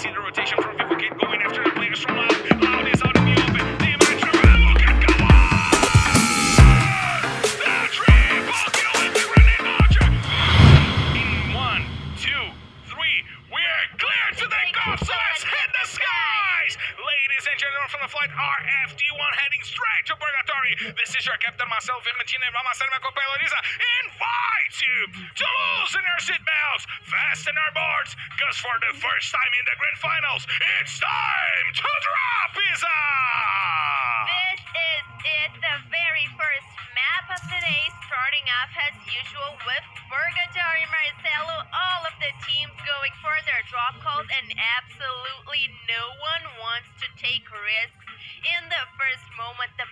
see the rotation from Perwakilan going after the players from Loud. Loud is out in the open. The match look at go on! The triple kill with the grenade launcher! In 1, 2, 3, we're clear to take off, so let's hit the skies! Ladies and gentlemen from the flight RFD1 heading straight to Purgatory. This is your captain Marcel Vermentine and Ramasel Macopeloriza invites you to loosen your seatbelts, fasten our boards, because for the first time in the grand finals, it's time to drop Isa! This is it, the very first map of the day, starting off as usual with Purgatory. Marcelo, all of the teams going for their drop calls, and absolutely no one wants to take risks. In the first moment, the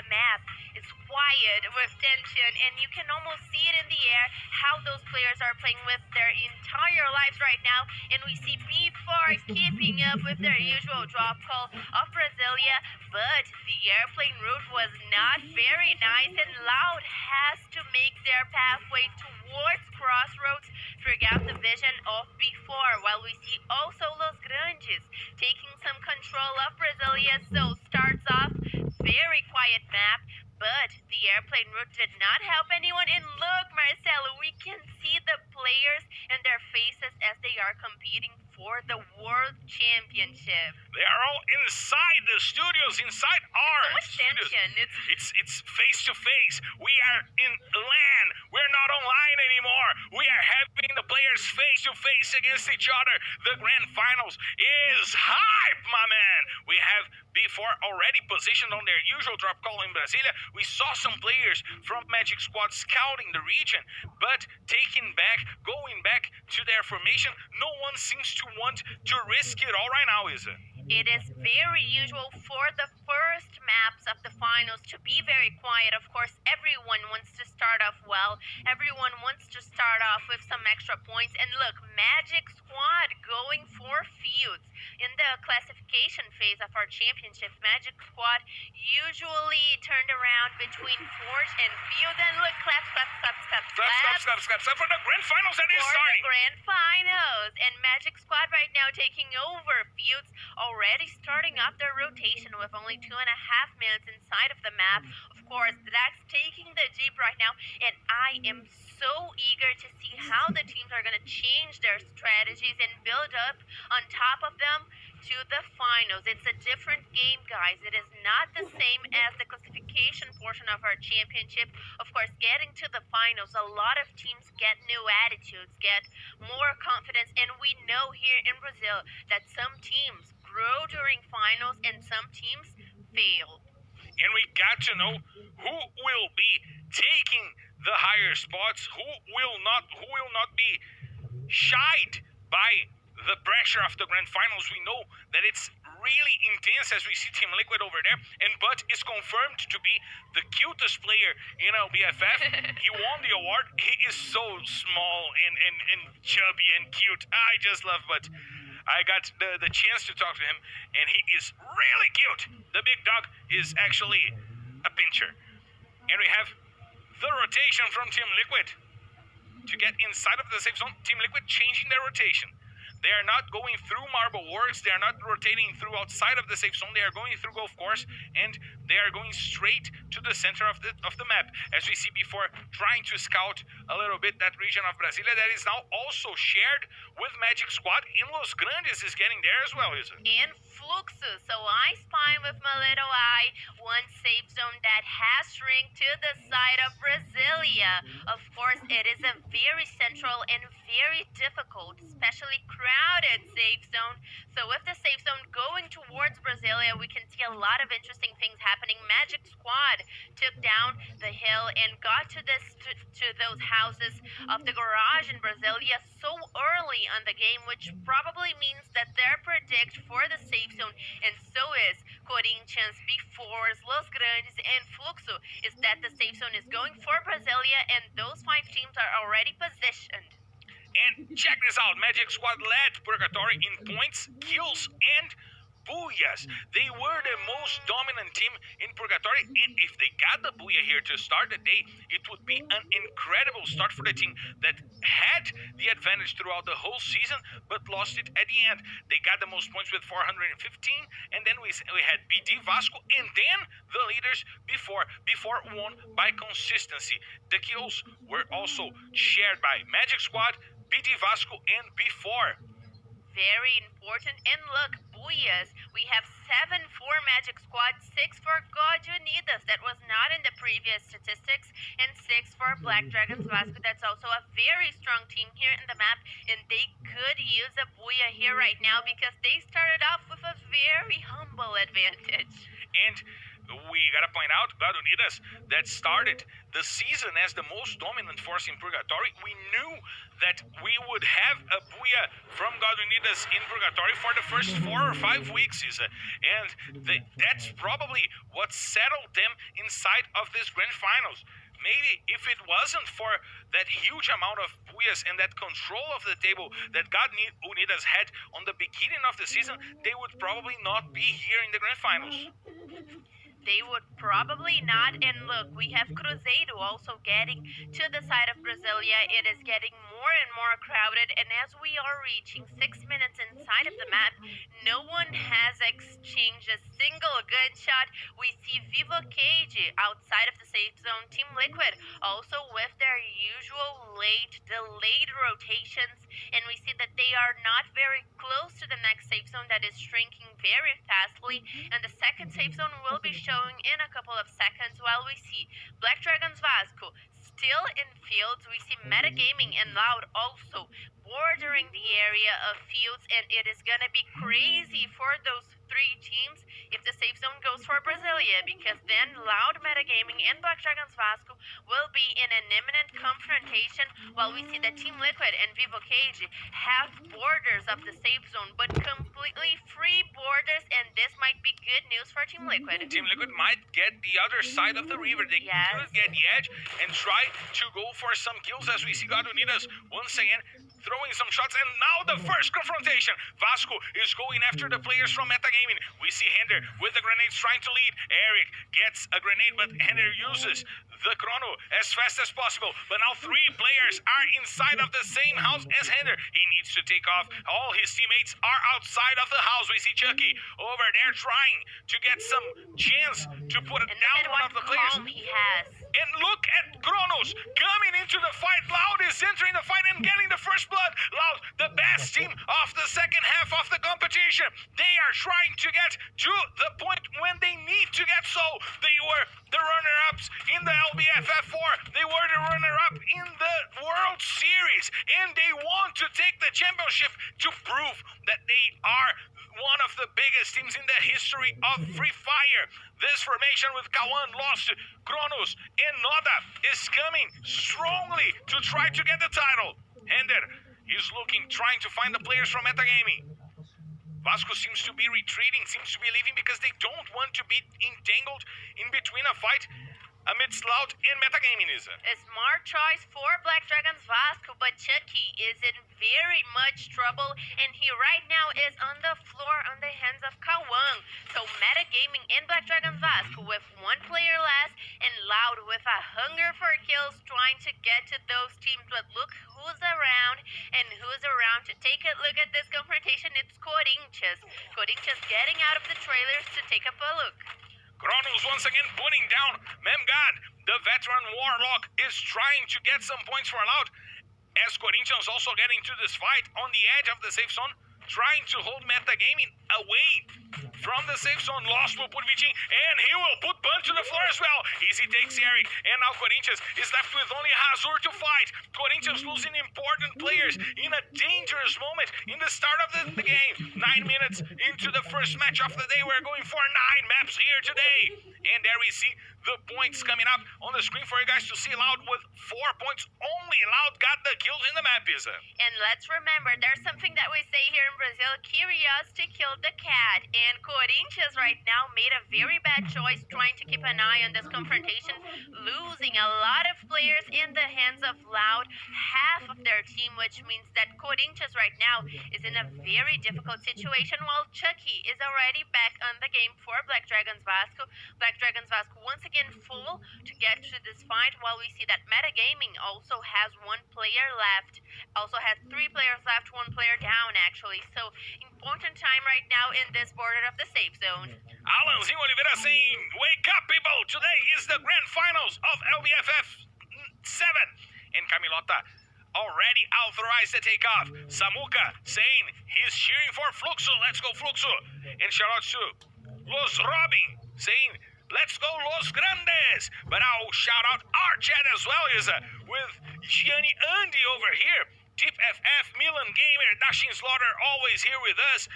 map is quiet with tension, and you can almost see it in the air how those players are playing with their entire lives right now. And we see B4 keeping up with their usual drop call of Brasilia, but the airplane route was not very nice, and Loud has to make their pathway towards Crossroads, figure out the vision of B4, while we see also Los Grandes taking some control of Brasilia. So starts off very quiet map, but the airplane route did not help anyone. And look, Marcelo, we can see the players and their faces as they are competing for the World Championship. They are all inside the studios, inside our so much studios. tension. It's face to face. We are in LAN. We're not online anymore. We are having the players face to face against each other. The grand finals is hype, my man. We have before already positioned on their usual drop call in Brasilia. We saw some players from Magic Squad scouting the region, but going back to their formation, no one seems to want to risk it all right now, is it? It is very usual for the first maps of the finals to be very quiet. Of course, everyone wants to start off well. Everyone wants to start off with some extra points. And look, Magic Squad going for fields. In the classification phase of our championship, Magic Squad usually turned around between Forge and Field. And look, clap for the grand finals that is starting. For the grand finals. And Magic Squad right now taking over fields, already starting off their rotation with only 2.5 minutes inside of the map. Of course, that's taking the Jeep right now, and I am so eager to see how the teams are going to change their strategies and build up on top of them to the finals. It's a different game, guys. It is not the same as the classification portion of our championship. Of course, getting to the finals, a lot of teams get new attitudes, get more confidence, and we know here in Brazil that some teams grow during finals and some teams fail. And we got to know who will be taking the higher spots, who will not be shied by the pressure of the grand finals. We know that it's really intense as we see Team Liquid over there, and Butt is confirmed to be the cutest player in LBFF. He won the award. He is so small and chubby and cute. I just love Butt. I got the chance to talk to him, and he is really cute. The big dog is actually a pincher. And we have the rotation from Team Liquid to get inside of the safe zone. Team Liquid changing their rotation. They are not going through Marble Works. They are not rotating through outside of the safe zone. They are going through Golf Course, and they are going straight to the center of the map. As we see before, trying to scout a little bit that region of Brasilia that is now also shared with Magic Squad. In Los Grandes is getting there as well, is it? And Fluxo, so I spy with my little eye one safe zone that has shrunk to the side of Brasilia. Of course, it is a very central and very difficult, especially crowded safe zone. So with the safe zone going towards Brasilia, we can see a lot of interesting things happening. Magic Squad took down the hill and got to those houses of the garage in Brasilia so early on the game, which probably means that their predict for the safe zone, and so is Corinthians, B4s, Los Grandes, and Fluxo, is that the safe zone is going for Brasilia, and those 5 teams are already positioned. And check this out, Magic Squad led Purgatory in points, kills, and Booyahs. They were the most dominant team in Purgatory, and if they got the Booyah here to start the day, it would be an incredible start for the team that had the advantage throughout the whole season, but lost it at the end. They got the most points with 415, and then we had BD Vasco, and then the leaders before won by consistency. The kills were also shared by Magic Squad, BD Vasco, and before. Very important. And look, Booyahs, we have 7 for Magic Squad, 6 for God Unidas, that was not in the previous statistics, and 6 for Black Dragons Vasco. That's also a very strong team here in the map, and they could use a Booyah here right now because they started off with a very humble advantage. And we gotta point out, God Unidas, that started the season as the most dominant force in Purgatory. We knew that we would have a Booyah from God Unidas in Purgatory for the first 4 or 5 weeks, Isa. And that's probably what settled them inside of this grand finals. Maybe if it wasn't for that huge amount of Booyahs and that control of the table that God Unidas had on the beginning of the season, they would probably not be here in the grand finals. They would probably not. And look, we have Cruzeiro also getting to the side of Brasilia. It is getting more and more crowded, and as we are reaching 6 minutes inside of the map, no one has exchanged a single gunshot. We see Vivo Cage outside of the safe zone. Team Liquid also with their usual delayed rotations, and we see that they are not very close to the next safe zone that is shrinking very fastly, and the second safe zone will be showing in a couple of seconds, while we see Black Dragons Vasco still in fields. We see Metagaming and Loud also bordering the area of fields, and it is gonna be crazy for those 3 teams if the safe zone goes for Brasilia, because then Loud, Metagaming, and Black Dragons Vasco will be in an imminent confrontation, while we see that Team Liquid and Vivo Cage have borders of the safe zone, but completely free borders, and this might be good news for Team Liquid. Team Liquid might get the other side of the river. They could get the edge and try to go for some kills, as we see God Unidas once again throwing some shots, and now the first confrontation. Vasco is going after the players from Metagaming. We see Hender with the grenades trying to lead. Eric gets a grenade, but Hender uses the chrono as fast as possible. But now 3 players are inside of the same house as Hender. He needs to take off. All his teammates are outside of the house. We see Chucky over there trying to get some chance to put it down one of the players. He has. And look at Kronos coming into the fight. Loud is entering the fight and getting the first blood. Loud, the best team of the second half of the competition. They are trying to get to the point when they need to get so. They were the runner-ups in the LBFF4. They were the runner-up in the World Series. And they want to take the championship to prove that they are one of the biggest teams in the history of Free Fire. This formation with Kawan lost, Kronos and Noda is coming strongly to try to get the title. Hender is looking, trying to find the players from Metagaming. Vasco seems to be retreating, seems to be leaving because they don't want to be entangled in between a fight amidst Loud and Metagaming, Isa. A smart choice for Black Dragons Vasco, but Chucky is in very much trouble, and he right now is on the floor on the hands of Kawan. So Metagaming and Black Dragons Vasco with 1 player less, and Loud with a hunger for kills, trying to get to those teams. But look who's around, and who's around to take a look at this confrontation. It's Corinthians. Corinthians getting out of the trailers to take up a look. Kronos once again putting down Memgad. The veteran Warlock is trying to get some points for Loud, as Corinthians also getting to this fight on the edge of the safe zone, trying to hold Metagaming away from the safe zone. Lost will put Viching, and he will put Bun to the floor as well. Easy takes Eric, and now Corinthians is left with only Hazur to fight. Corinthians losing important players in a dangerous moment in the start of the game. 9 minutes into the first match of the day. We're going for 9 maps here today. And there we see the points coming up on the screen for you guys to see. Loud with 4 points only. Loud got the kills in the map, Isa. And let's remember, there's something that we say here in Brazil, curiosity killed the cat. And Corinthians right now made a very bad choice trying to keep an eye on this confrontation, losing a lot of players in the hands of Loud, half of their team, which means that Corinthians right now is in a very difficult situation, while Chucky is already back on the game for Black Dragons Vasco. Black Dragons Vasco once again full to get to this fight, while we see that Metagaming also has 1 player left. Also has 3 players left, 1 player down actually. So important time right now in this border of the safe zone. Alanzinho Oliveira saying, wake up people, today is the grand finals of LBFF 7. And Camilota already authorized the takeoff. Samuka saying he's cheering for Fluxo, let's go Fluxo. And shout out to Los Robin saying, let's go Los Grandes. But I'll shout out our chat as well, Isa, with Gianni Andy over here. Deep FF, Milan Gamer, Dashin Slaughter always here with us.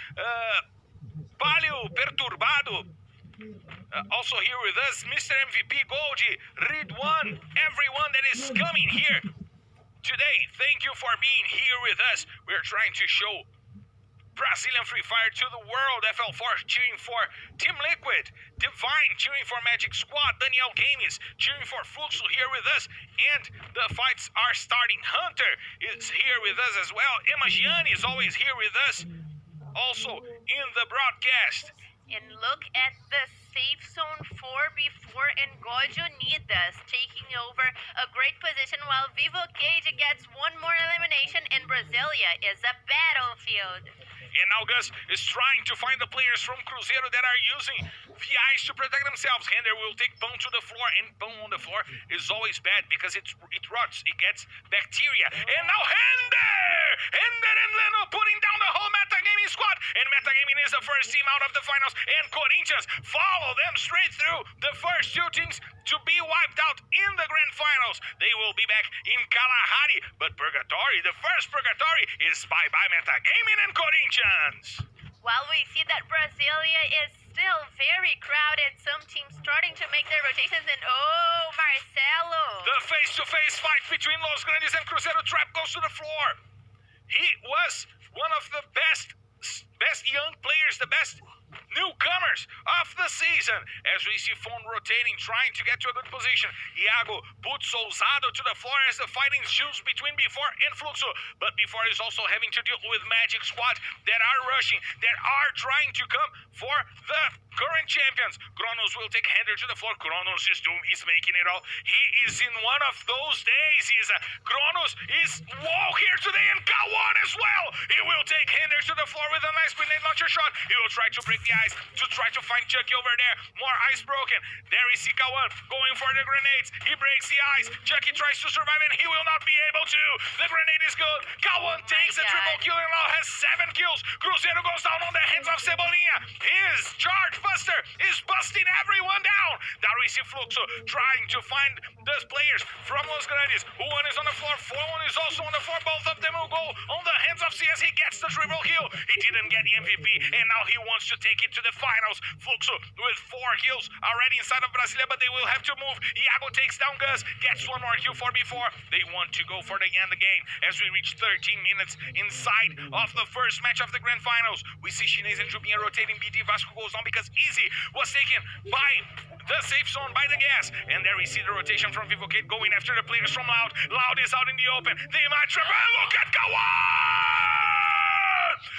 Palio Perturbado also here with us. Mr. MVP Goldie, Ridwan, everyone that is coming here today. Thank you for being here with us. We're trying to show Brazilian Free Fire to the world. FL4 cheering for Team Liquid, Divine cheering for Magic Squad, Daniel Games cheering for Fluxo here with us, and the fights are starting. Hunter is here with us as well. Emma Gianni is always here with us, also in the broadcast. And look at the safe zone 4v4 and Gojo Nidas taking over a great position, while Vivo Cage gets 1 more elimination and Brasilia is a battlefield. And now Gus is trying to find the players from Cruzeiro that are using VIs to protect themselves. Hender will take bone to the floor, and bone on the floor is always bad because it rots, it gets bacteria. And now Hender and Leno putting down the whole Metagaming squad, and Metagaming is the first team out of the finals, and Corinthians follow them straight through. The first 2 teams to be wiped out in the grand finals. They will be back in Kalahari, but Purgatory, the first Purgatory, is bye-bye Metagaming and Corinthians. While we see that Brasilia is still very crowded, some teams starting to make their rotations, and oh, Marcelo! The face-to-face fight between Los Grandes and Cruzeiro. Trap goes to the floor. He was one of the best young players, the best newcomers of the season, as we see Phone rotating, trying to get to a good position. Iago puts Ousado to the floor as the fighting ensues between B4 and Fluxo, but B4 is also having to deal with Magic squads that are rushing, that are trying to come for the current champions. Kronos will take Hender to the floor. Kronos is doomed, he's making it all. He is in one of those days. Kronos is wall here today, and Kawan as well. He will take Hender to the floor with a nice grenade launcher shot. He will try to break the ice to try to find Chucky over there. More ice broken. There is Kawan going for the grenades. He breaks the ice. Chucky tries to survive, and he will not be able to. The grenade is good. Kawan takes a triple kill and now has 7 kills. Cruzeiro goes down on the hands of Cebolinha. His charge buster is busting everyone down. Darcy Fluxo trying to find those players from Los Grandes. One is on the floor. One is also on the floor. Both of them will go on the hands of CS. He gets the triple kill. He didn't get the MVP, and now he wants to take it to the finals. Fluxo with 4 kills already inside of Brasilia, but they will have to move. Iago takes down Gus, gets 1 more kill for before. They want to go for the end of the game as we reach 13 minutes inside of the first match of the grand finals. We see Chinese and Jubinha rotating. BD Vasco goes on because Easy was taken by the safe zone, by the gas. And there we see the rotation from Vivo Kid going after the players from Loud. Loud is out in the open. They might trap. Look at Kawan!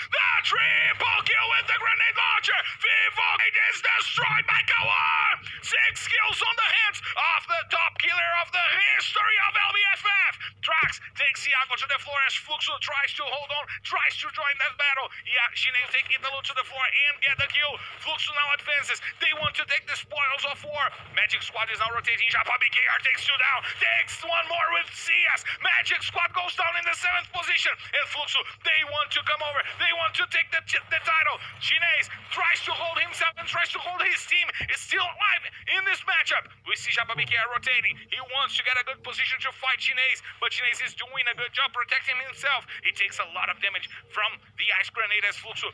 The triple kill with the grenade launcher. Vivo Kid is destroyed by Kawan. 6 kills on the hands of the top killer of the history of LBFF. Drax takes Iago to the floor as Fluxo tries to hold on, tries to join that battle. Yeah, Shine take Italo to the floor and get the kill. Fluxo now advances. They want to take the spoils of war. Magic Squad is now rotating. Japabi KR takes 2 down. Takes 1 more with CS. Magic Squad goes down in the 7th position. And Fluxo, they want to come over. They want to take the title. Chinese tries to hold himself and tries to hold his team. Is still alive in this matchup. We see Japabi KR rotating. He wants to get a good position to fight Chinese, but Chinese is doing a good job protecting himself. He takes a lot of damage from the ice grenade as Fluxo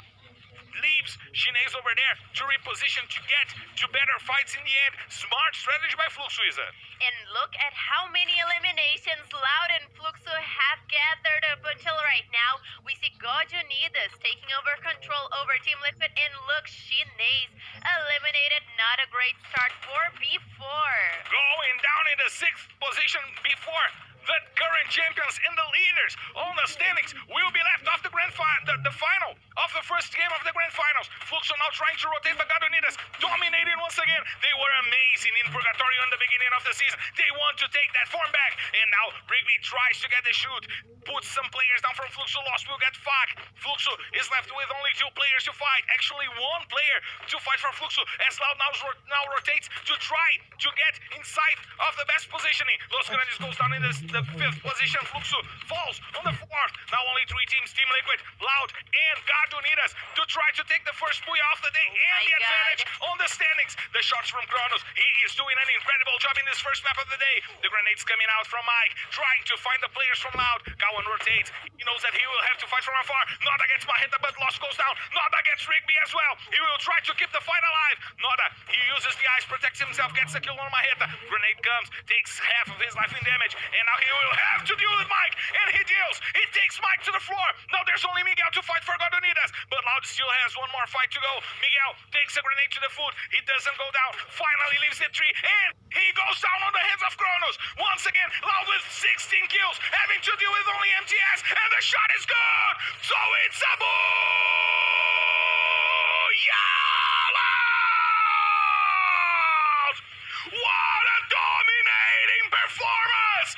leaves Chinese over there to reposition to get to better fights in the end. Smart strategy by Fluxo, Isa. And look at how many eliminations Loud and Fluxo have gathered up until right now. We see God Unidas taking over control over Team Liquid, and look, Chinese eliminated. Not a great start for B4. Going down in the 6th position before the current champions and the leaders on the standings will be left off the the final of the first game of the grand finals. Fluxo now trying to rotate, but God Unidas dominating once again. They were amazing in Purgatorio in the beginning of the season. They want to take that form back, and now Rigby tries to get the shoot, puts some players down from Fluxo. Lost will get fucked. Fluxo is left with only 2 players to fight. Actually, 1 player to fight for Fluxo, as Loud now rotates to try to get inside of the best positioning. Los Grandes goes down in the 5th position. Fluxo falls on the 4th. Now only 3 teams, Team Liquid, Loud, and God Unidas, to try to take the first Booyah of the day and the advantage on the standings. The shots from Kronos. He is doing an incredible job in this first map of the day. The grenades coming out from Mike, trying to find the players from Loud. Gowan rotates. He knows that he will have to fight from afar. Not against Maheta, but Lost goes down. Not against Rigby as well. He will try to keep the fight alive. Nada, he uses the ice, protects himself, gets the kill on Maheta. Grenade comes, takes half of his life in damage, and now he will have to deal with Mike, and he deals. He takes Mike to the floor. Now there's only Miguel to fight for God Unidas, but Loud still has 1 more fight to go. Miguel takes a grenade to the foot. He doesn't go down. Finally leaves the tree, and he goes down on the hands of Kronos. Once again, Loud with 16 kills, having to deal with only MTS, and the shot is good. So it's a Booyah! Loud! What a dominating performance!